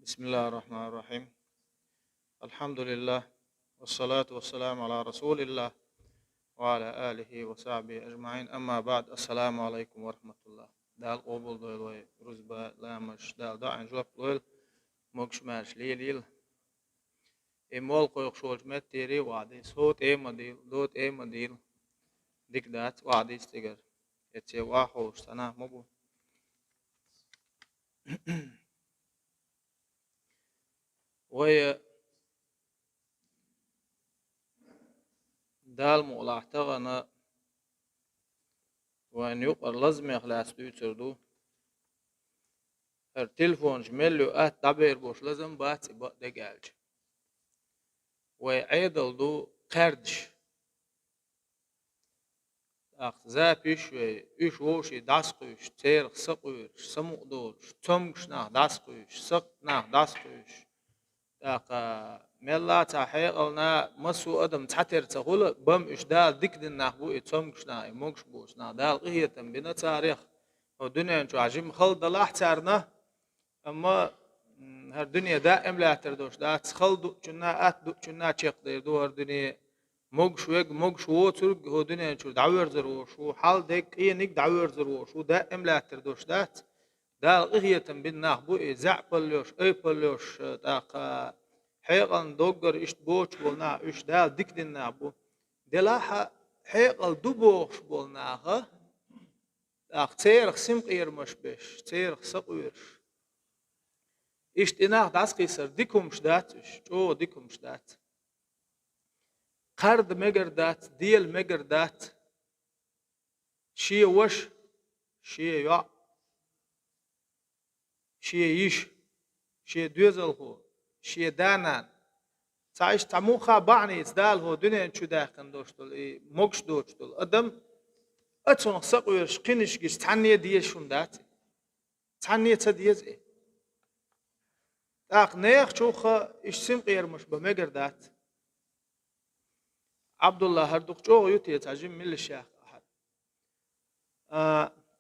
بسم الله الرحمن الرحيم. الحمد لله والصلاة والسلام على رسول الله وعلى آله وصحبه أجمعين. أما بعد، السلام عليكم ورحمة الله. دال قبول دويل رزبا لامش دال داعن جواب دويل مكش ماش ليل إمول قيق شولج متيري وعدي صوت مديل دوت مديل ديك دات وعدي استيقر يتسي واحوش سنة مبو وهي دال مغلعتغنا وأن يقر لازم يخلاص تيتردو هر تلفون جملو تعبير بوش لازم باتي دقالج وعيدل دو قردش زابيش ويش ووشي داسقوش تيرخ سقوش سمقدوش تمكش ناخ داسقوش سق ناخ داسقوش ملا تحقيقنا مسو أدم تحتر تقول بم إش دال ديك دين نحبو إتسمكش نا إمكش بوش نا دال قهية بنا تاريخ ودنيا انشو عجيم خلد الله تارنا أما هر دنيا دائم لا تردوش دا تخلدو جنا أتدو جنا تشيق ديردو هر دنيا مقش ويق مقش ووترق هو دنيا انشو دعوير زروش وحال ديك إيه نيك دعوير زروش ودائم لا تردوش دات دال قهية بنا نحبو إزع بلوش أي بلوش حيقن دوغر إشت بوش بولنا إش دال ديك دين نابو دلاحة حيقل دوبوش بولناها تيرخ سمقير مش بيش تيرخ سقويرش إشت إناخ داس قيسر ديكم شداتش جو ديكم شدات قرد مجر دات ديل مجر دات شي وش شي يع شي يش شي دوزل هو شي دانان تعيش تعموخا بعني إزدال هو دنيا شو داخن دوشتل مقش دوشتل أدم أتسون سقويرش قينش جيش تعني ديش شندات تعني تديز نيخ شوخا إش سمقير مش بمجر دات عبد الله هردوق جو يوتي تعجم من الشيخ أحد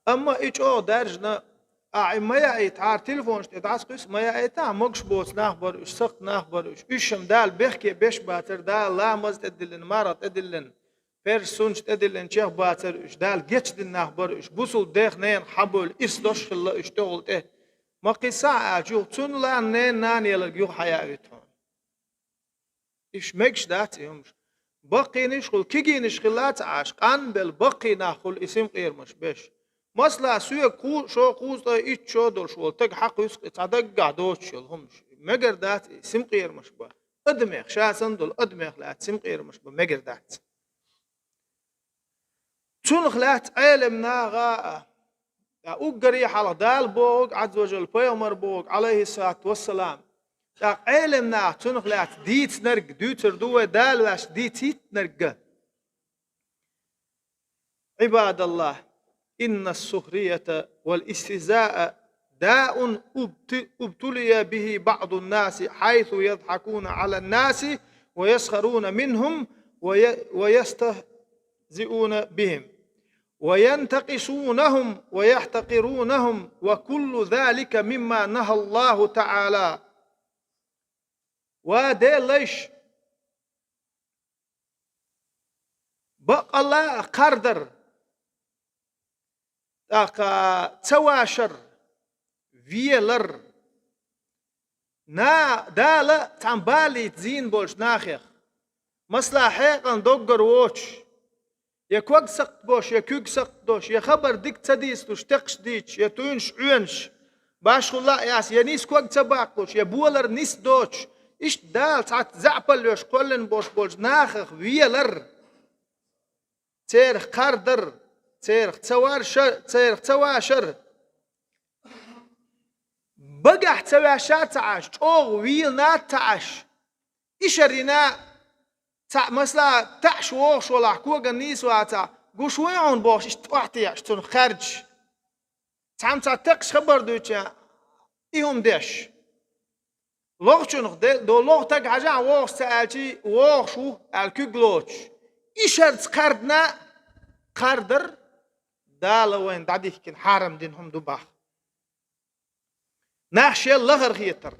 أما إيش دارجنا ما يعيت عار تلفونش تدعس قيس ما يعيتها مقش بوس ناخبر إش سقط ناخبر إشم دال بيحكي بيش باتر دال لا مز تدلن مرة تدلن بيرسونش تدلن شيخ باتر إش دال جيتش دل ناخبر إش بوصل ديخ نين حبول إس دوش خلا إش تغل ما قيسا عجو تون لا نين نان يلقيو حياتهم إش مقش دات يومش بقي نشغل كيجي نشغلات عاش قنبل بقي ناخل اسم غير مش بيش مثلا سوى كو شو قوز إيش شو دول شو تج حق يسق تعدق قعدوش شلهم مجر دات اسم غير مش با أدمخ شاسن دول أدمخ لا اسم غير مش با مجر دات تون خلات علم ناغا أوجري على دال بوق عز وجل بيومر بوق عليه الصلاة والسلام علم نا تون خلات ديت نرق دوتر دوه دال واش ديت نرق عباد الله إن السخرية والاستهزاء داء ابتلي به بعض الناس حيث يضحكون على الناس ويسخرون منهم ويستهزئون بهم وينتقصونهم ويحتقرونهم وكل ذلك مما نهى الله تعالى وده ليش بقى الله قردر تواشر فيلر نا دالا تنبالي تزين بولش ناخيخ مسلا حيقا دوغر ووش يكوك سقط بوش يكوك سقط دوش يخبر ديك تديس دوش تقش ديش يتونش عونش باش الله ياس ينيس كوك تباق بوش يبولر نيس دوش إيش دال تعت زعبل يوش قولن بوش بولش ناخخ فيلر تيرخ قردر تيرخ تواشر بقح تواشات تعاش اوغ ويل نات تعاش إشرنا مثلا تعش ووش ولا حكوغ النيس واتا قوش ويعون بوش اشتوحتي اشتون خارج تعم تقش خبر دوچا إيهم ديش لغتشنخ دو لغتك عجع ووغ سألتي ووغ شو الكوغلوش إشارت قردنا قردر دالا وين دعديك كن حارم دينهم دباخ ناخشي اللغر خيتر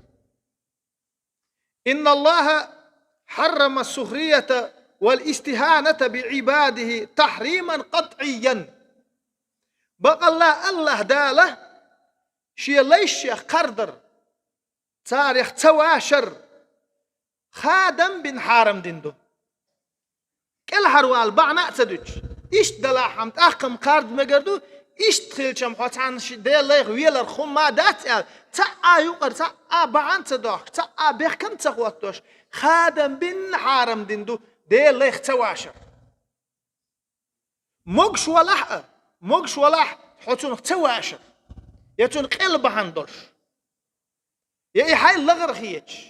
إن الله حرم السخرية والاستهانة بعباده تحريما قطعيا. بقى الله داله شي ليش قردر تاريخ تواشر خادم بن حارم دندو كل هروال بعنا تدوش إيش دلاحم تأخم قرد مقردو إيش تخيل شم حتى ديال ليغ ويلر خم ما دات تا يقر تا بعن تدوخ تا بيحكم تخوتوش خادم بن حارم دندو ديال ليغ تواشر مقش ولاح حتون تواشر يتون قلب هندوش يا حي لغر خيتش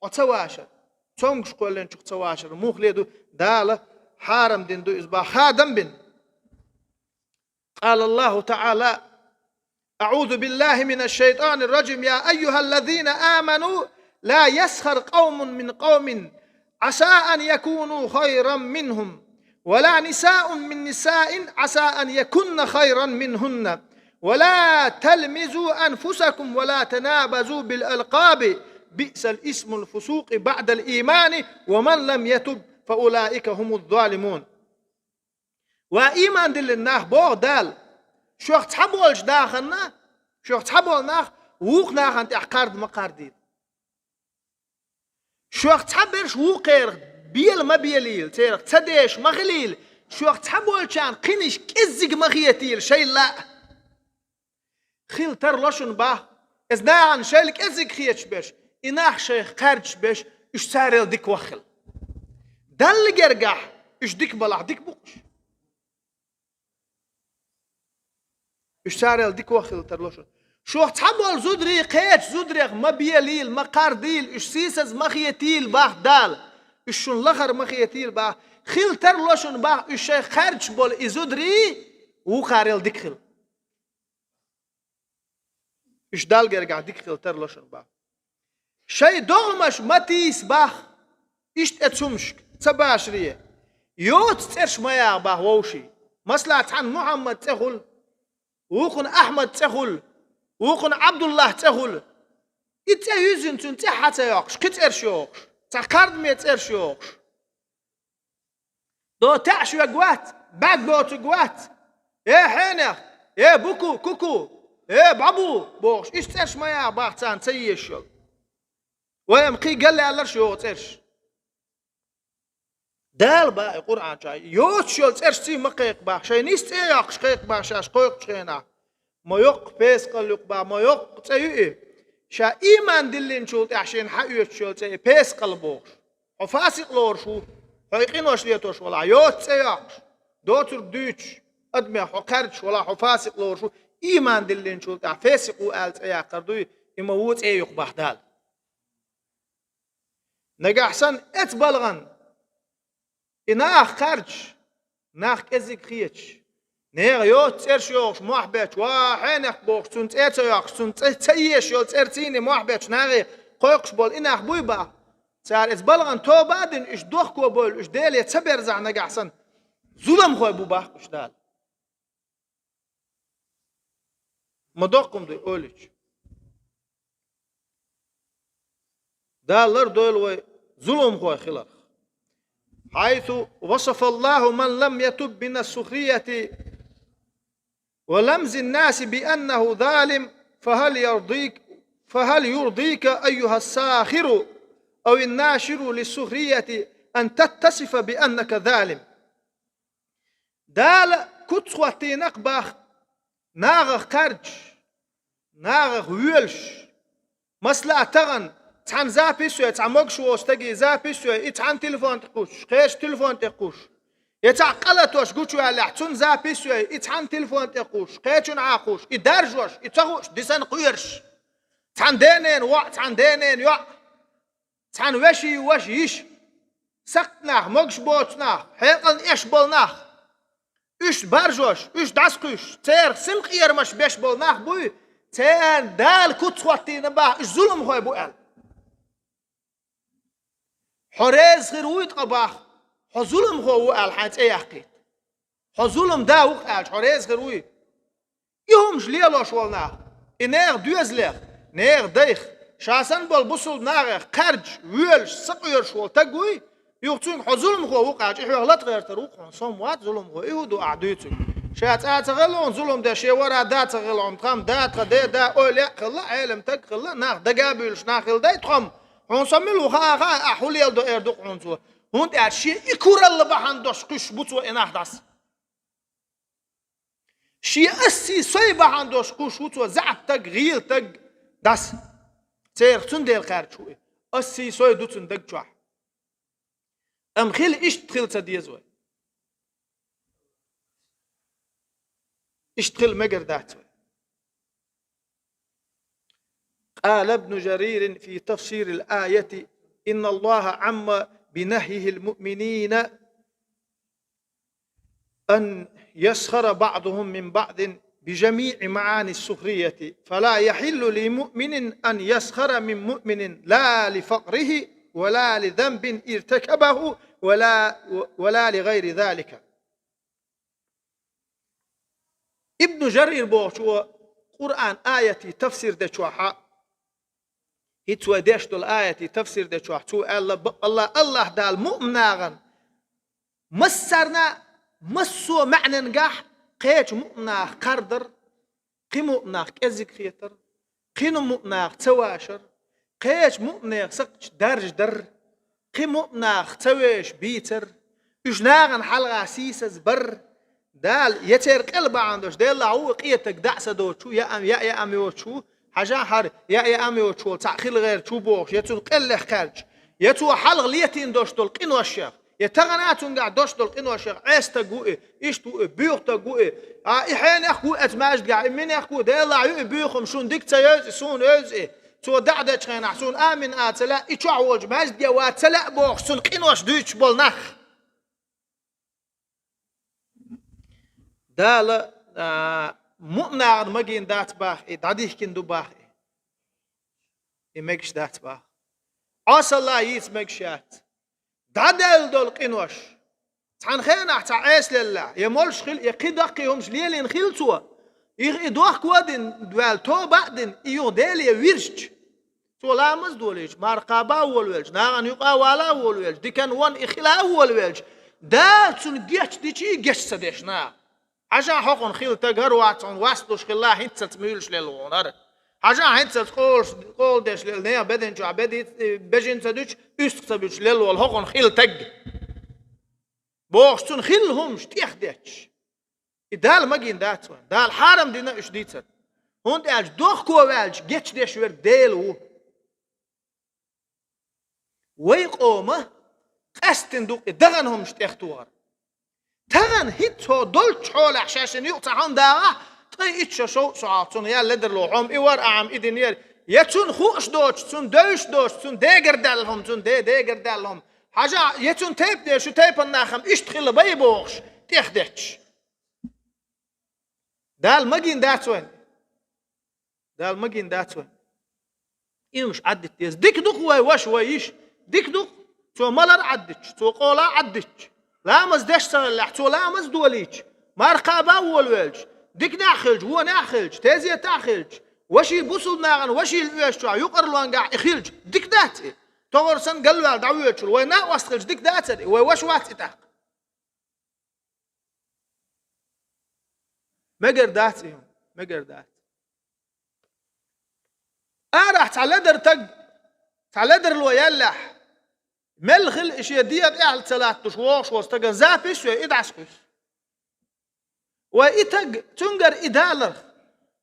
وتواشر تونغش قولن شو تواشر مخلدو داله حارم دندو إزبا خادم بن. قال الله تعالى أعوذ بالله من الشيطان الرجيم يا أيها الذين آمنوا لا يسخر قوم من قوم عسى أن يكونوا خيرا منهم ولا نساء من نساء عسى أن يكن خيرا منهن ولا تلمزوا أنفسكم ولا تنابزوا بالألقاب بئس الاسم الفسوق بعد الإيمان ومن لم يتب فأولئك هم الظالمون. وإيمان دل الناخ بوغ دال شو تحبولش داخلنا شو تحبول ناخ ووق ناخ انت احقارد مقاردين شو تحبرش ووقير بيل ما بيليل تيرك تديش مغليل شو تحبول كان قنش كزق مغيتيل شي لا خيل ترلوشن باه ازداعن شيلك ازق خيتش بيش إناخ شيخ خارج بيش إش ساريل ديك وخل دل جرجح إش ديك بلع ديك بوش إش ساريل ديك وخل ترلوشن شو تحبول زودري قيتش زودري ما بيليل ما قارديل إش سيسز مخيتيل باه دال إش شون لخر مخيتيل باه خيل ترلوشن باه إش شيخ خارج بول إزودري وخاريل ديك خل إش دال جرجح ديك خل ترلوشن باه شيء دغمش متيس باه إشت أتسمشك تباشرية يوت ترش مياه باه ووشي مسلات عن محمد تقول وخن أحمد تقول وخن عبد الله تقول إتيوزن تون تحت يوقش كترش يوقش تقرد ميت إرش يوقش دو تعش يقوات باق بوت يقوات إيه حينك إيه بوكو كوكو إيه بابو بوش إشت ترش مياه باه تان تيش يوق ويمقي قال لي الله شو ترش دال با القرآن شاي يوت شو ترش تي مقيق با شاي نيست ياقش قيق با شاش قيق شينا ما يق بيس قلق با ما يق تيو شا إيمان دلين شو عشان حيوت شو تي بيس قلبوش وفاسق لور شو حقين وش ليتوش ولا يوت ياقش دوتر دوتش أدمي حقرش ولا حفاسق لور شو إيمان دلين شو فاسق وقالت يا قردوي يموت يق با دال نجا حسن اتبلغن إناخ خرج ناخ كزيك خيتش نيغ يوت ترشيوش محبت وحينك بوخ سنت اتيوخ سنت تيش يوت ترتيني محبت ناغي قويقش بول إناخ بويبا سار اتبلغن تو بعدين إش دوخكو بول إش ديل يتسبرزع نجا حسن ظلم خوي بوباخ إش دال مدوقكم دي أوليش دالر دول ظلم خوي خلاف حيث وصف الله من لم يتب من السخرية ولمز الناس بأنه ظالم فهل يرضيك أيها الساخر أو الناشر للسخرية أن تتصف بأنك ظالم دال كتسوتي نقبخ ناغ خرج ناغ ويلش مسلا تغن تحن زابيسو تعمقش وستجي زابيسو يتحن تلفون تقوش خيش تلفون تقوش يتعقلتوش قوشو على حتون زابيسو يتحن تلفون تقوش خيشون عاقوش يدرجوش يتغوش ديسان قيرش تحن دينين وقت تحن دينين يوع تحن وشي يش سقناه مقش بوتناه حيقن إيش بولناه إيش برجوش إيش داسقوش تير سمقير مش بيش بولناه بوي تير دال كتواتي نباه إيش ظلم هو بوئل حريز غير ويتقباخ حظلم هو قال حانت ايه حقيت حظلم دا وقال حريز غير وي يهمش ليلوش والنا نير دوزلر نير ديخ شاسن بول بصل ناغ خرج ويلش سقير شو تقوي يوتون حظلم خو وقعج إحنا غلط غير تروق صموات ظلم خو يهودو أعديتو شات أتغلون ظلم ده شيء ورا دا تغلون تخم دا تغدا دا أولى خلا علم تك خلا ناخ دقابلش ناخل دا تخم هون سملو خا أحولي يلدو إردق عنصو هون أشياء يكور الله بحندوش كش بتو إناه داس شيء أسي صيبة عندوش كش بتو زعب تك غيل تك داس تير تندير خارج شوي أسي صي دوتن دق شوح أم خيل إيش تخيل تديزوي إيش تخيل مقردات قال ابن جرير في تفسير الآية إن الله عم بنهيه المؤمنين أن يسخر بعضهم من بعض بجميع معاني السخرية فلا يحل لمؤمن أن يسخر من مؤمن لا لفقره ولا لذنب ارتكبه ولا لغير ذلك. ابن جرير بوشو قرآن آية تفسير دشوحا هتوا دشتو الآية تفسير دشوح تو الله دال مؤمناغن مسرنا مسو معنى نجاح قيش مؤمناغ قردر قي مؤمناغ كزك خيتر قينو مؤمناغ تواشر قيش مؤمناغ سقش درج در قي مؤمناغ تويش بيتر يجناغن حلقة سيسز بر دال يتر قلب عندوش دال لعو قيتك دعسة دوشو يا أمي وشو حاجة حر يا أمي وشو تعخيل غير شو بوش يتون قلة خارج يتو حلق ليتين دوش دول قينو الشيخ يتغناتون قاعد دوش دول قينو الشيخ عيس تقوئي إيش تقوئي بيوخ تقوئي إحيان أخو أتماجد قاعد من أخو دال لعو بيوخم شون ديك تيوز سون يوزي تو دعدة خينا حسون آمن آتلا إيشوا وج ماجد جوات تلا بوخ سون قينوش دوش بول نخ دال مؤمن عاد مجين دات باخ داديه كندو باخ يمكش دات باخ عسى الله يتمكشات دادل دول قينوش تحن خينا تعيس لله يمولش خل يقدقيهمش ليلين خلتوا يدوخ كودن دوال تو بعدين يوديلي ويرش تو لامز دوليش مارقابا ولويلش ناغن يقا ولا ولويلش دي كان وان إخلا ولويلش دال تون جيش ديشي جيش سديشنا عشان حقن خيل تجار واتون واسطوش خلا هنتت ميلش للغونر عشان هنتت قول دش للنيا بدن جو عبدي بجين تدوش استقبلش للول حقن خيل تج بوشتون خيلهمش تيخدش إدال مجين داتون دال حرم دينا إيش ديتر هون دالش دوخ كوالش جيتش دش ور ديلو ويقومه قستن دوق دغنهمش تيختوار تغن هيتو دولت حول عشان يقطع عن داغه تي اتش شو ساعتون يا لدر لو عم ايور عم ادنير يتون خوش دوش تون دوش تون ديغر دالهم تون ديغر دالهم حاجه يتون تيب دي شو تيب الناخم ايش تخيل بيبوخش تخدتش دال ماجين داتوين دال ماجين داتوين ايش عدت يز ديك دوق واش ويش ديك دوق تو مالر عدتش تو قولا عدتش لامز دشتر اللحتو لامز دوليج مارقابا والوالج ديك ناخلج هو ناخلج تازي تاخلج وشي بوصل ناغن وشي الواشتو يقر لوان قاع يخلج ديك داتي تغرسن قلوال دعويتشل وينا واستخلج ديك داتي ويواش واتي تاق مقر داتيهم مقر دات راح تعلدر تق تعلدر الويالح ملخل إشي ديت إعل ثلاث تشواش واستجا زابش وإدعسكش وإتج تنجر إدالر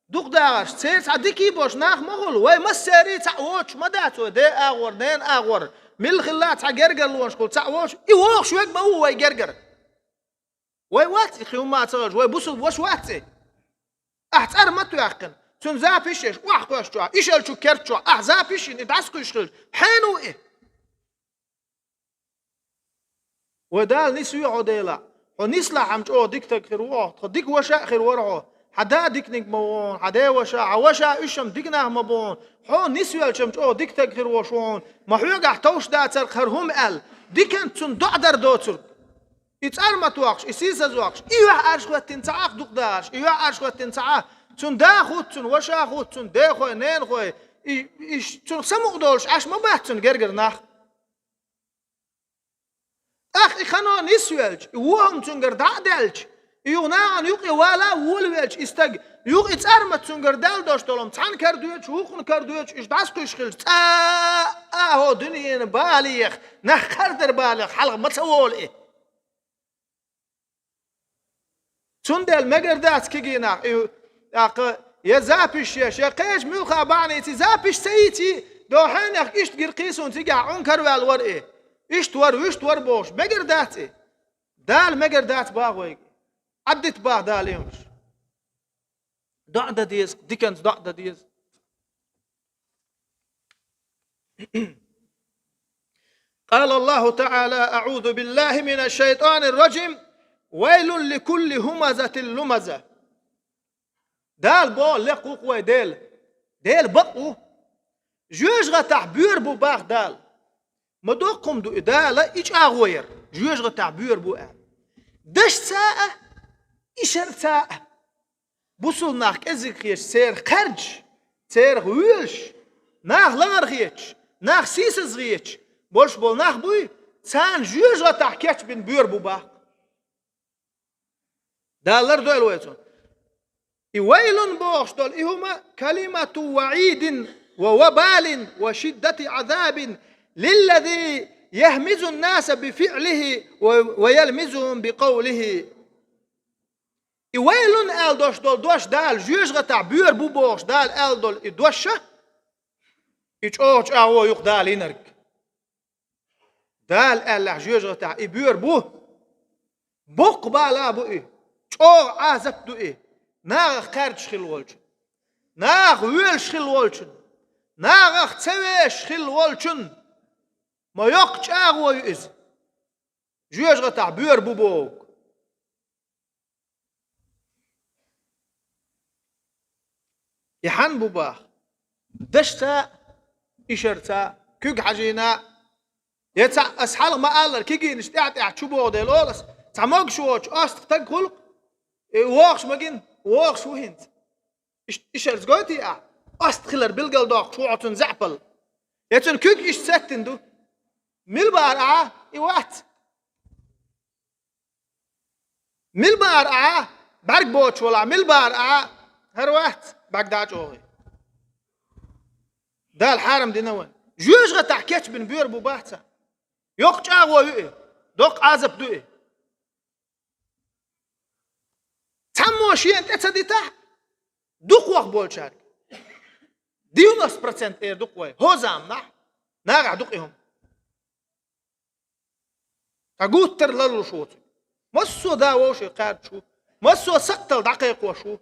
دوق داعش سير عديكي باش ناخ مغل ومسيري تعوش مداتو ده أغور دين أغور ملخل لا تعجرجر لونش قول تعوش يوش ويك ما هو يجرجر وات يخيوم ما تغج ويبصل وش واتي أحتار ما تيقن تون زابش إيش وحقوش جوا إيش الشو كرتشوا أحزابش إدعسكش خل حنو إيه ودال نسوي عديلا ونسلا عمجو ديك تكروه تديك وشا خير ورعه حدا ديك نجمون حدا وشا إيشم ديك نهمبون حو نسوي الشمجو ديك تكخير وشون ما حيوق احتوش داتر خرهم ال ديك انتون دعدر دوتر يتعال ما توقش يسيس زواقش إيوه أرشوات تنتعاق دوق داش إيوه أرشوات تنتعاق تون دا خود تون وشا خود تون دا خوي نين خوي چون سمو دولش عش ما بحثن گرگر نخ اخ خنا نسوالج وهم تنگر دعدلج يونان يقي ولا ولويج استج يقي تصرمت تنگر دل داشت دلم تن کردویچ وخن کردویچ اش دست کوش خیل هو دنيا بالغ نخر در بالغ حلق متول ايه چون دل مگر دست کی گینا يا زابش يا شقيش ملخا بعني تي زابش سيتي دو حين ايش قرقيسون تيقع عنكر والور ايه ايش ور بوش مگر داتي دال مگر دات باغوي عدت باغ دال يمش ضع ديز ديكنز ضع ديز قال الله تعالى أعوذ بالله من الشيطان الرجيم ويل لكل همزة لمزة دال بو لقوق ويدال دال بقو جوج غتاع بير بو باغ دال مدوقم دو إدالة إيش أغوير جوج غتاع بير بو دش ساعة إيشر ساعة بوصل ناخ إزيك خيش سير خرج سير غويلش ناخ لغر خيش ناخ سيسز خيش بولش بول ناخ بوي سان جوج غتاع كيش بين بير بو باغ دالر دول ويتون ويل بوش دول إهما كلمة وعيد ووبال وشدة عذاب للذي يهمز الناس بفعله ويلمزهم بقوله ويل آل دوش دول دوش دال جوج غتاع بير بو بوش دال آل دول إدوشة إيش أوش أهو يق دال ينرك دال آل جوج غتاع بير بو بوق بالا بو إيه شو عازب دو إيه ناغ خارج خيل والشن ناغ ويلش خيل والشن ناغ تسويش خيل والشن ما يقش أغوى يئز جوج غتاع بير بو بوك يحن بو باخ دشتا إشرتا كوك حجينا يتسع أسحال ما قال كيجي نشتعت اعتشبو ديلولس تعمق شوش أستفتق خلق واخش مجين واخش وهنت إيش أرزقتي أستخلر بالقل داق شو عطن زعبل يتون كوك إيش سكتن دو ملبار إيوات ملبار برق بوش ولا ملبار هروات بقداج أوغي ده الحارم دي نوان جوج غتاع كيتش بن بير بو باحتا يوقش أغوى يؤي دوق عازب دوئي تمو شيء انت تصدي تحت دوق وق بولشاك ديو 90% اير دوق وي هو زام نح ناقع دوقيهم تقول تر للو شوتي مسو دا وشي قاد شو مسو سقتل دقيق وشو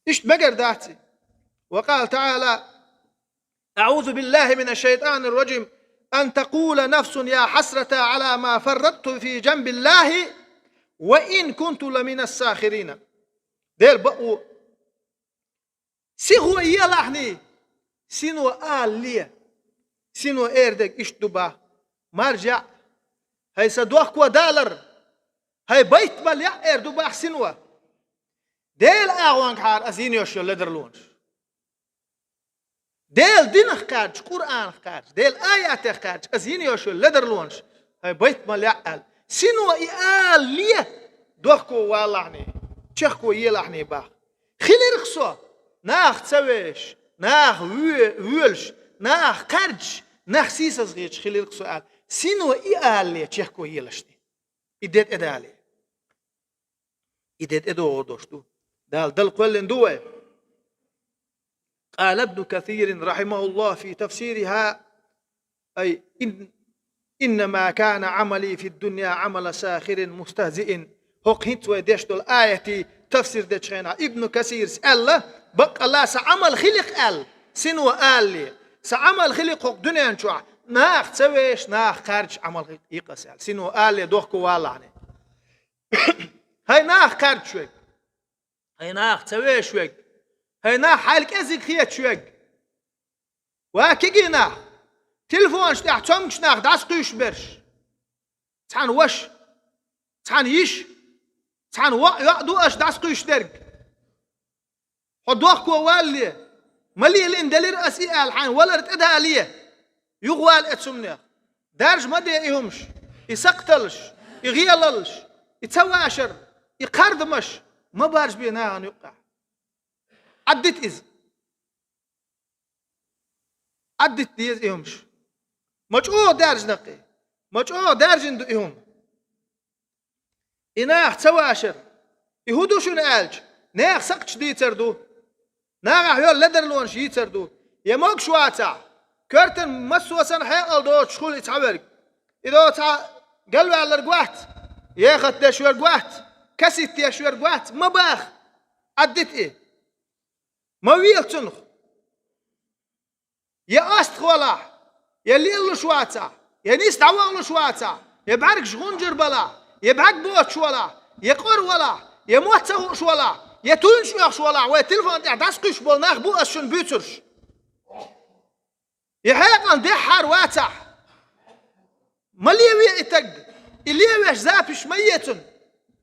إيش بقر داتي وقال تعالى أعوذ بالله من الشيطان الرجيم أن تقول نفس يا حسرة على ما فرطت في جنب الله وإن كنت لمن الساخرين دير بقو سيغو يلحني سينو آلية سينو إيردك إيش دبا مرجع هاي سدوخ كوا دالر هاي بيت مليا إير دبا سينوا ديل أغوانك حار أزين يوشو لدرلونش ديل دينخ خارج قرآن خارج ديل آيات خارج أزين يوشو لدرلونش هاي بيت مليا آل سينو آلية دوخكو واللحني تشخكو يلحني باخ خيلي رخصو ناخ تسويش ناخ ويلش ناخ خارج ناخ سيسا صغيرش خيلي رخصو آل سينو آلية تشخكو يلشني إدت إدالي إدت إدو دوشتو دل قولن دوه قال ابن كثير رحمه الله في تفسيرها أي إنما كان عملي في الدنيا عمل ساخر مستهزئ هوك هيت ويدشتو الآية تفسير دشينا ابن كثير سأل بق الله سعمل خلق آل سنو آل لي سعمل خلق هوك دنيا نشوع ناخ تسويش ناخ خارج عمل خلق يقسال سنو آل لي دوخكو والعني هاي ناخ خارج شوي هاي ناخ تسويش شوي هاي ناخ حالك أزيك خيات شوي وكيجي ناخ تلفون شتاع تمش ناخ داس قيش برش تحن وش تحن يش تحن يقدو اش داس قيش درج حدوخ كوالي ملي لين دلير أسئلة الحين ولا رتدها ليه يغوال اتسمنه دارج ما ديهمش يسقتلش يغيللش يتواشر يقردمش ما بارج بينا أن يقع عدت إذ عدت ديز إيهمش مجؤو دارج نقي مجؤو دارج اندو إيهم إناح تواشر يهودو شون آلج ناخ سقش دي تردو ناغ يول لدر لون شي تردو يموك شواتا كرتن مسوسن حي ألدو شخول يتعبرك إذا قالوا على الرقوات ياخد تشوير قوات كسي تشوير قوات ما باخ عدت إيه ما ويل تنخ يا أست خولا يا ليل شواتا يا نيس تعوان شواتا يا بعرق شغنجر بلا يا بعق بوت شولا يا قر ولا يا موت شولا يا تون شوخ شولا ويا تلفون داسقش بول ناخ بو أشون بيترش يا حيقان دي حار واتع مليوي إتق إليويش زابش ميتن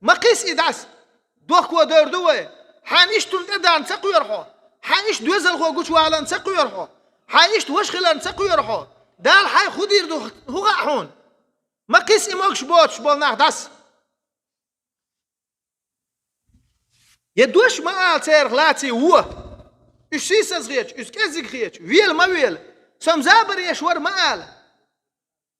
ما قيس إداس دوخ ودور دوي حانيش تندان تقوي يرحو حانيش دوزل خو قوش والا تقوي يرحو حانيش توشخلا تقوي يرحو دال حي خدير دو هو غاحون ما قيس إموكش بوتش بول ناخ داس يدوش ما آل غلاتي هو إش سيسا زغيتش إش كازي غيتش ويل ما ويل سم زابر يشور ما آل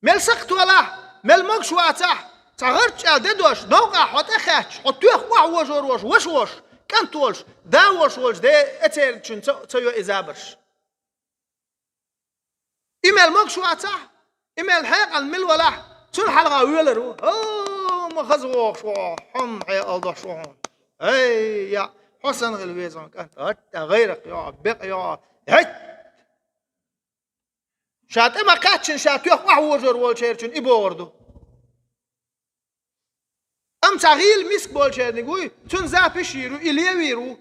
مل سقط ولا مل مقش واتح تغرتش ددوش نوقع حط أخاتش حط يخ وش وش وش كان تولش دا وش دا أتير تشن تيو إزابرش إمل مقش واتح إمل حيق المل ولا تون حلقة ويلرو ما خزوش حم عي ألدش أي يا حسن غلبيزان كانت غيرك يا بق يا هت شات ما كاتشن شات يخ وحوجر والشيرشن إبو وردو أم تغيل مسك بالشير نقول تون زابش يرو إليويرو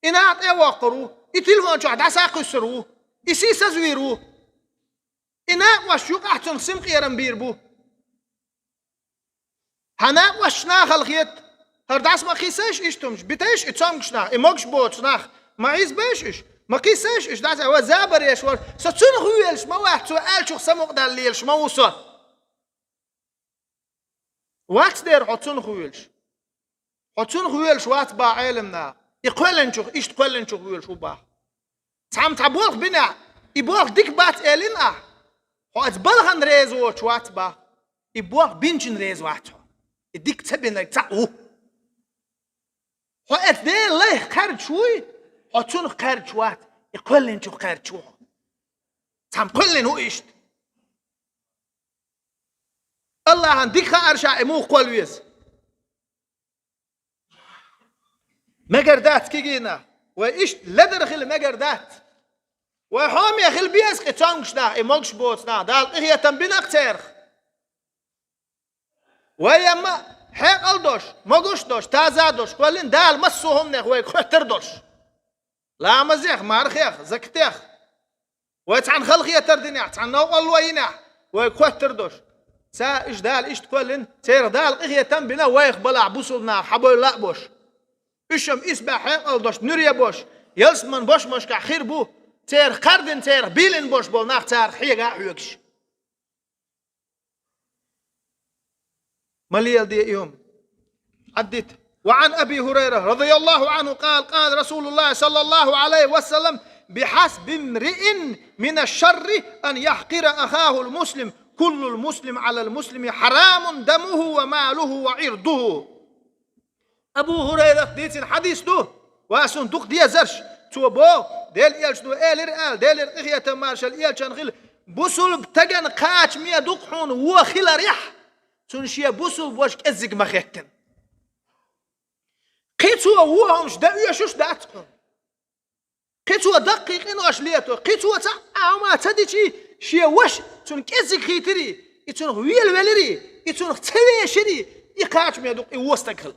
إنات أواقرو يتلفون شو عدا ساقسرو يسيس زويرو إنات وشوق أحسن سمق يرمبيربو هنا وشنا خلقيت هرداس ما قيساش إشتمش بتاش إتسامكشنا إموكش بوتشناخ ما عيز باشش ما قيساش إش داس هو زابر يشور ستون خويلش ما واحد سؤال شو سمق دليلش ما وصل وات دير حتون خويلش وات با علمنا يقولن شو إيش تقولن شو خويلش وبا تعم تعبولك بنا يبولك ديك بات إلنا هو أتبلغن ريز وات با يبولك بنجن ريز واتو يديك تبين لك تعو هو أتدي الله خارج شوي حتون خارج وات يقولن شو خارج شو تعم قولن هو إيش الله عندك خارشة مو قلويس مجردات كيجينا وإيش لدرخل مجردات وحامي خل بيس قتانشنا إماكش بوتنا دال هي تنبينا كتير ويما حق الدوش ماقوش دوش تازا دوش قولين دال مسوهم نه ويكتر دوش لا مزيخ مارخيخ زكتيخ ويتعن خلقية تردنيع تعن نوغل وينيع ويكتر دوش سا إيش دال إيش تقولين سير دال هي تنبينا ويقبلع بوصلنا حبول لا بوش إيشم إسبع حق الدوش نوريا بوش يلسمن بوش مشكع خير بو تير قردن تير بيلن بوش بول ناخ تار حيقا حيوكش مليل دي يوم عدت وعن أبي هريرة رضي الله عنه قال رسول الله صلى الله عليه وسلم بحسب امرئ من الشر أن يحقر أخاه المسلم كل المسلم على المسلم حرام دمه وماله وعرضه أبو هريرة ديت الحديث ده واسون دوق دي زرش تو بو ديل إيلش دو إيلر آل ديلر إخية تمارشل إيلش أنخيل بوصل بتجن قاش مية دقحون وخيل ريح تنشي بوصل بوش كزق مخيتن قيتوا وهمش دا يشوش داتكم قيتوا دقيق إنه أشليته قيتوا ما تديشي شيء وش تون كزق خيتري يتون ويل ولري يتون تبي شري يقاش مية دق يوستقل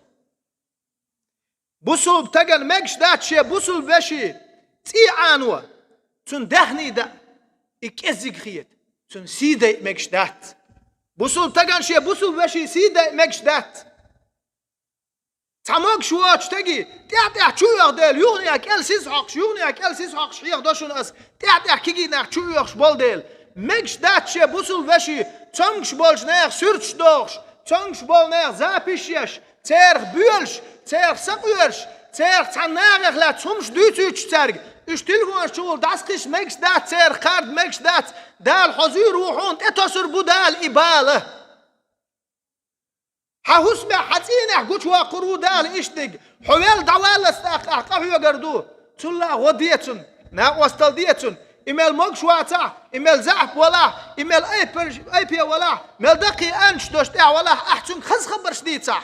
بوصل بتجن ماكش دات شيء بوصل بشي تي عنوا تون دهني دا يكزق خيت تون سيدة ماكش دات بوصل بتجن شيء بوصل بشي سيدة ماكش دات تعمق شواتش تجي تعطي شو يغدل يغني أكل سيسحق يغني أكل سيسحق شيء يغدشون أس تعطي كيجي ناق شو يغش بالدل مش داتش بوسل وشي تانش بالش ناق سرتش دوش تانش بال ناق زابيشيش تير بيلش تير سقيرش تير تناق لا تمش دوتش ترج اشتلقون شغل داسقش مش دات تير خارد مش دات دال حزير روحون تتصر بدال إبالة حسب حسينه قلت وقرو دال اشتق حوال دوال استقاقه يقردو تلا وديتن نا وستلديتن إمال مقش واتا إمال زعب ولا إمال أي بي ولا مال دقي أنش دوشتع ولا أحسن خز خبر شديد صح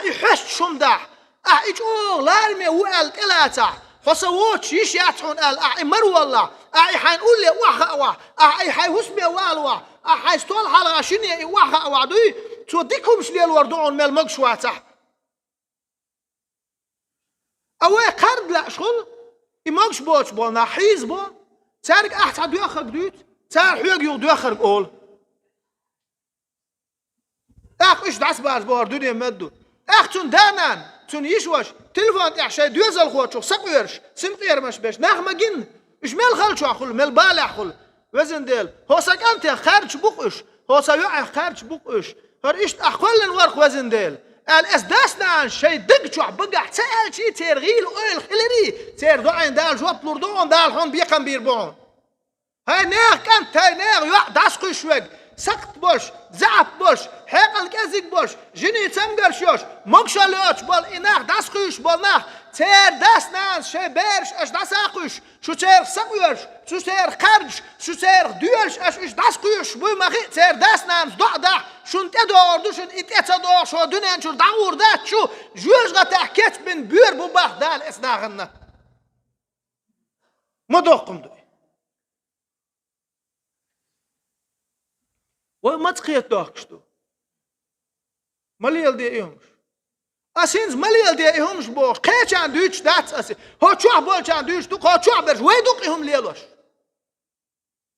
يحش شمدح يجول لارمي وقال تلاتا حسووش يشياتون قال مر والله حنقول لي وخا حيحسبي والوا حيستول حلقة شني وخا وعدوي توديكم شلي الوردون مال مقش واتا أوي قرد لا شغل إماكش بوش بولنا حيز بو تارك أحد عدو يخرج دوت تار حيوك يغدو يخرج أول إيش دعس باز بار دنيا مدو تون دانان تون يشوش تلفون تعشى دوزل خوتشو سقيرش سمقير مش بيش نغمة جن إيش مال خالشو أخل مال بالع خل وزن ديل هو سكنت خارج بقش هو سيوع خارج بقش هر إيش أخل الورق وزن ديل الأسداس نان شيء دقشوا بقع تسأل شيء ترغيل أول خلري تير دعين دال جواب لردون دال هون بيقم بيربون هاي ناغ كانت هاي ناغ يوع داسقي شوق سقط بوش زعب بوش حقل كازيك بوش جني تمقر شوش مقشلوش بول إناغ داسقيش بول ناغ تير داس نان شيء بيرش أش داساقيش شو تير سقيرش شو تير خرج شو تير ديولش أش داسقيش بوي مخي تير داس نان ضع شون تدور دوشن إتدور شو دنيا شو دعور دات شو جوج غتحكيت بن بير بباخ دال إسناغنا مدوقم دوي وما تقيت دوكشتو مليل دي إيهمش أسينز مليل دي إيهمش بوش قيتش عن دوش دات أسي هو تشوح بولش عن دوش دوك هو تشوح برش ويدوك إيهم ليلوش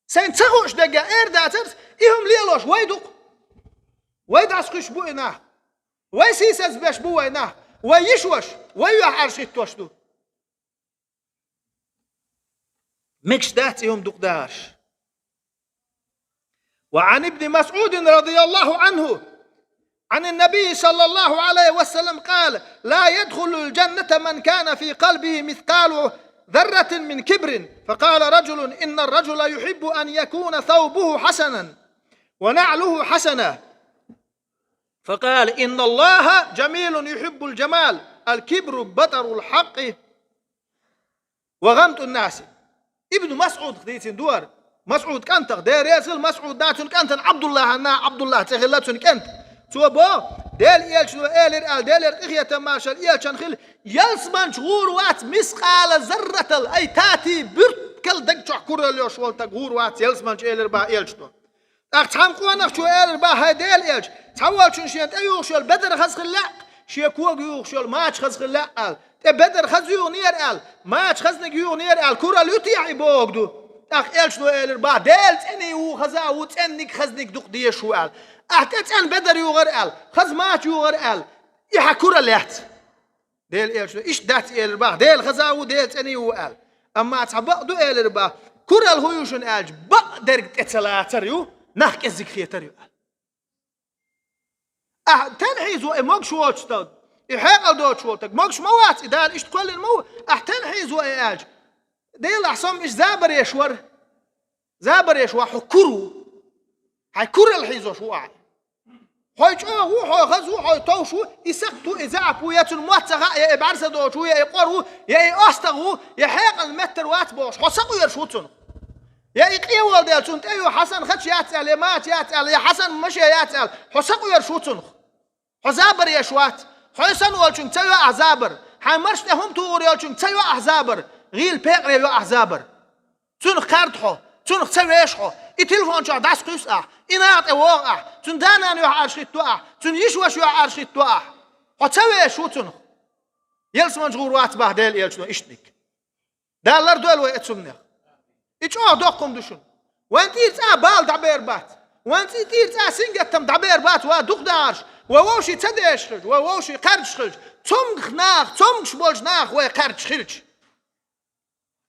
سين تغوش دقا إير داترس إيهم ليلوش ويدوك ويدعسقش بو إناه ويسيسز بش بو إناه ويشوش ويوح عرشيت توشتو مكش دات إيهم دوك داش وعن ابن مسعود رضي الله عنه عن النبي صلى الله عليه وسلم قال لا يدخل الجنة من كان في قلبه مثقال ذرة من كبر فقال رجل إن الرجل يحب أن يكون ثوبه حسنا ونعله حسنا فقال إن الله جميل يحب الجمال الكبر بطر الحق وغمط الناس ابن مسعود خديتين دور مسعود كانت دير ياسل مسعود داتون كانت عبد الله نا عبد الله تغلاتون كانت توبو ديل يلش إيلر آل ديلر إخية تماشل يلشان خل يلسمان شغور وات مسقال زرة أي تاتي برت كل دقشح كورا ليوش والتا غور وات يلسمان إيلر با يلشتو أختام قوانا شو إيلر با هاي ديل يلش تحول شون شيانت أيوه شو البدر خز خلاق شيكوغ يوغ شو الماتش خز خلاق آل بدر خز يوغ نير آل ماتش خزنك يوغ نير آل كورا ليوتي عيبوغ دو إيلش نو إيلر با ديل تاني وخزا وتانيك خزنك دوق دي شو آل أحتاج بدر يغر آل خز مات يغر آل يحكور اليات ديل إيش إيش دات إيل رباه ديل خزاو ديل تاني وآل أما تعبق دو إيل رباه كور الهويوشن آلج بقدر تتلاتريو نحك الزكرية تريو آل تنحيز وإماكش واتشتاد إحاق دوتش واتك ماكش موات إدال إيش تقول المو أحتنحيز وإيالج ديل أحسام إيش زابر يشور حكرو هاي كور الحيزو شو عاي هاي هو هاي غزو هاي توشو يسقطوا إذاعبوا ياتوا المواتغا يا إبعرسة دوشو يا إقارو يا أستغو يا حاق المتر واتبوش حسقوا يرشوتون يا إقيوال ديالتون تأيو حسن خدش ياتسأل يا مات ياتسأل يا حسن مشي ياتسأل حسقوا يرشوتون حزابر يشوات حسن والشون تأيو أحزابر هاي مرش لهم تور يالشون تأيو أحزابر غيل بيقر يو أحزابر تون خاردحو تون تسويشحو التلفون شو داس قيسة إنات أوقع تون دانا نيو عارشيت توقع تون يشوش يو عارشيت توقع هتسوي شو تون يلسمان جغور وات بعد ديل يلشنو إشتنك دالر دول ويتسمنه إيش دوقكم دشون وانتي تسا بال دعبير بات وانت تير تاسين قتم دعبير بات ودق دارش ووشي تديش خرج ووشي قرج خرج تمغ ناخ تمغش بولج ناخ وقرج خرج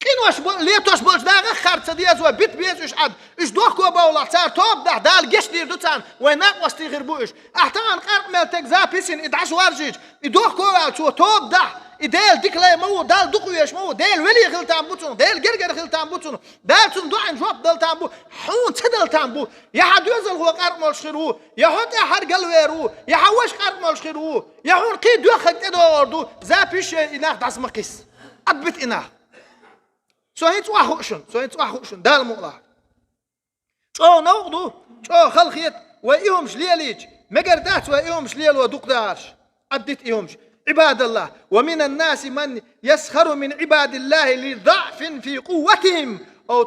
كين واش ليتوش بولج ناخ خرج تديز وبيت بيز عد ايش دوكو باولا صار توب ده دال جش دير دوتان ويناق وستي غير بوش احتان قرق ملتك زابيسين ادعش وارجيج دوكو تو توب ده ديل ديكلا مو دال دقويش مو ديل ولي خلتان بوتون ديل جرجر خلتان بوتون دال تندوعن جواب دال تامبو حون تدل تامبو يا حد يزل هو قرق مالشخيرو يا حد حد قلويرو يا حوش قرق مالشخيرو يا حون قيد دو خد ادوردو زابيش اناخ داس مقيس ابت اناخ سويت واخوشن دال مقلا شو نوضو شو خلخيت وإيهمش ليليج مقردات وإيهمش ليل ودق دارش أديت إيهمش عباد الله ومن الناس من يسخر من عباد الله لضعف في قوتهم أو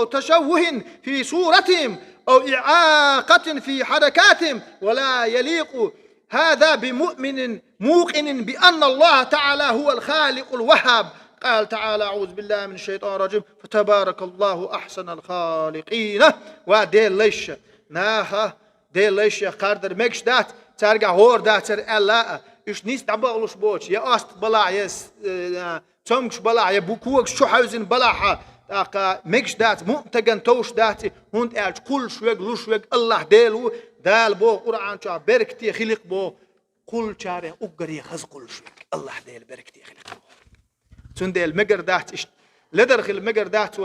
تشوه في صورتهم أو إعاقة في حركاتهم ولا يليق هذا بمؤمن موقن بأن الله تعالى هو الخالق الوهاب قال تعالى أعوذ بالله من الشيطان الرجيم فتبارك الله أحسن الخالقين وديل ليش ناها ديل ليش قادر مكش دات ترجع هور دات الله إيش نيس دبغلوش بوش يا أست بلا يس تمش بلا يا بوكوك شو حوزن بلاها أقا مكش دات مؤتجن توش داتي هند أرج كل شوق لوشوق الله ديلو دال بو قرآن شو بركتي خلق بو كل شارع أقري خز كل شوق الله ديل بركتي خلق بو تنديل مقر دات لدرخل مقر دات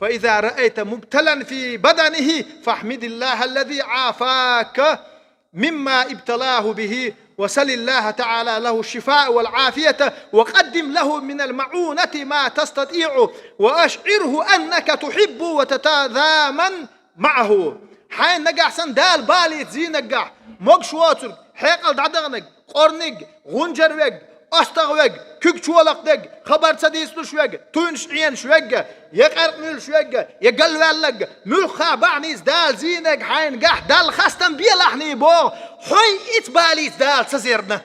فإذا رأيت مبتلا في بدنه فاحمد الله الذي عافاك مما ابتلاه به وسل الله تعالى له الشفاء والعافية وقدم له من المعونة ما تستطيع وأشعره أنك تحب وتتذامن معه حين نقع سندال بالي تزي نقع مقشواتر حيقل دعدغنق قرنق غنجر وق أستغ وق كيك شوالق دق خبر سديس لشوق تونش عين شوق يقرق مل شوق يقل والق ملخا بعنيز دال زينق حين قح دال خستن بيلحني بو حي اتباليز دال سزيرنا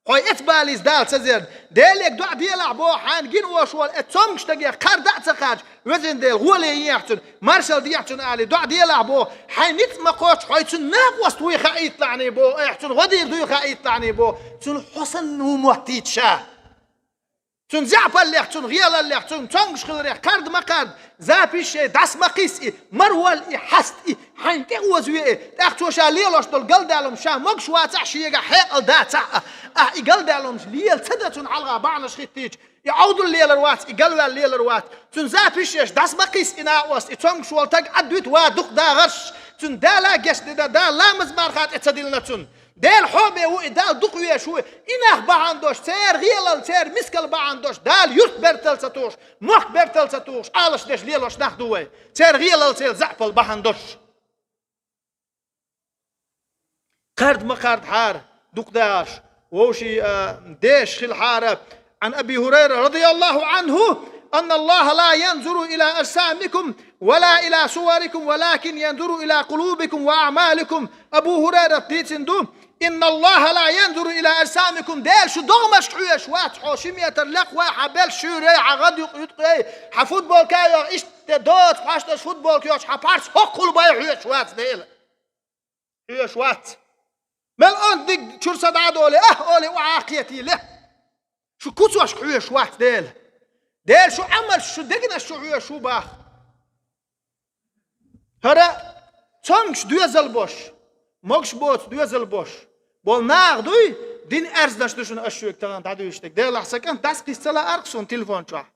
حي اتباليز دال سزيرنا دالك دع بيلع بو حين جين وشوال اتسمش تقيا قردع تقاج وزن ديل غولي يحتن مارشال ديحتن علي دع بيلع بو حين نتمقوش حي تناق وستوي خايت لعني بو احتن غدير دوي خايت لعني بو تن حسن ومحتيت شاه تن زعب اللي يحتن غيال اللي يحتن تنقش خلريح كارد ما كارد زابيش داس مقيس مروال حست حين تغوزوي تاختوشا ليلوش دول قل دالهم شا مقش واتح شيقا حيقل داتح قل دالهم ليل تدتن علغا بعنش خيتيج يعودوا الليل الروات يقلوا الليل الروات تن زابيش داس مقيس إناوس تنقش والتق عدويت وادق دا غرش تن دالا قشت دا لا مزبارخات اتسدلنا تن دال حوبي ودال دقوية شوي إناخ بعندوش سير غيلال سير مسكال بعندوش دال يرت برتل ستوش مخ برتل ستوش آلش دش ليلوش ناخدوه سير غيلال سير زعفل بعندوش قرد ما قرد حار دقداش ووشي ديش خل حارة عن أبي هريرة رضي الله عنه أن الله لا ينظر إلى أجسامكم ولا إلى صوركم ولكن ينظر إلى قلوبكم وأعمالكم أبو هريرة تيتندو إن الله لا ينظر إلى أجسامكم ديل شو دغمش حويش وات حوشمية اللقوة حبل شوري عغد يقري حفوتبول كايو إيش تدوت حاشتش فوتبول كيوش حبارس حقل باي حويش وات ديل حويش وات مل أنت ديك شور صدادو لي أولي وعاقيتي له شو كتوش حويش وات ديل شو عمل شو دقنا شو حويش شو باخ هرا تنقش دوزل بوش مقش بوت دوزل بوش بول ناغ دوي دين ارزداش دوشن اشوك تغان تعدوشتك دير لحسك انت داس قيسلا ارقصون تلفون شوح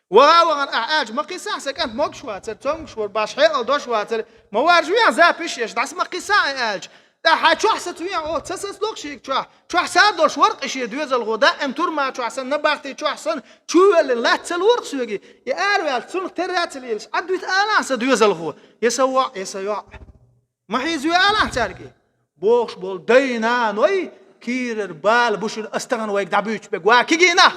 وغاوغان اعاج مقيسا حسك انت مقش واتر تنقش ورباش حيقل دوش واتر موارج ويا زابش يش داس مقيسا اعاج دا حاجو حسد ويا او تسس لوكشيك شو حساد دوش ورق اشي دوزل غدا امتور ما شو حسن نباختي شو حسن شو اللي لا تسلورق سوغي يا اروال تسون تراتليلش ادويت انا دوزل غو يسوع ما حيزوي انا تاركي بوش بول دينا نوي كيرر بال بوش استغن ويك دابيوش بك واكينا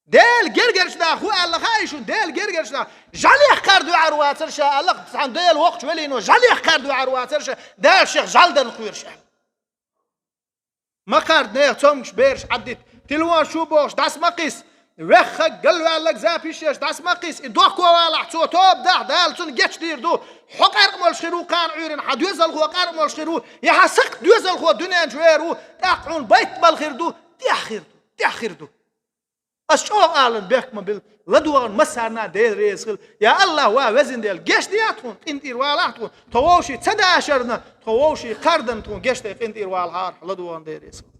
ديل جرجرش دا خو الله خايشون ديل جرجرش دا جالي خاردو عرواتر شا الله عند ديل وقت ولينو جالي خاردو عرواتر شا دال شيخ جالدن خويرش ما قارد نه تمش بيرش عدت تلوان شو بوش داس مقيس وخ قالوا لك زابيش داس مقيس دوكو والع تو توب دال تون جيتش دير دو حقر مال شخيرو كان عيرن حدوزل خو قار مال شخيرو يا حسق دوزل خو دنيا جويرو تقعون بيت بالخيردو تأخيردو أشو أعلن بيحكم باللدوغن مسارنا دير ريسخل يا الله وزن ديال جيش دياتون قنتير والاتون تووشي تدا أشرنا تووشي قردن تون جيش دي قنتير والهار لدوغن دير ريسخل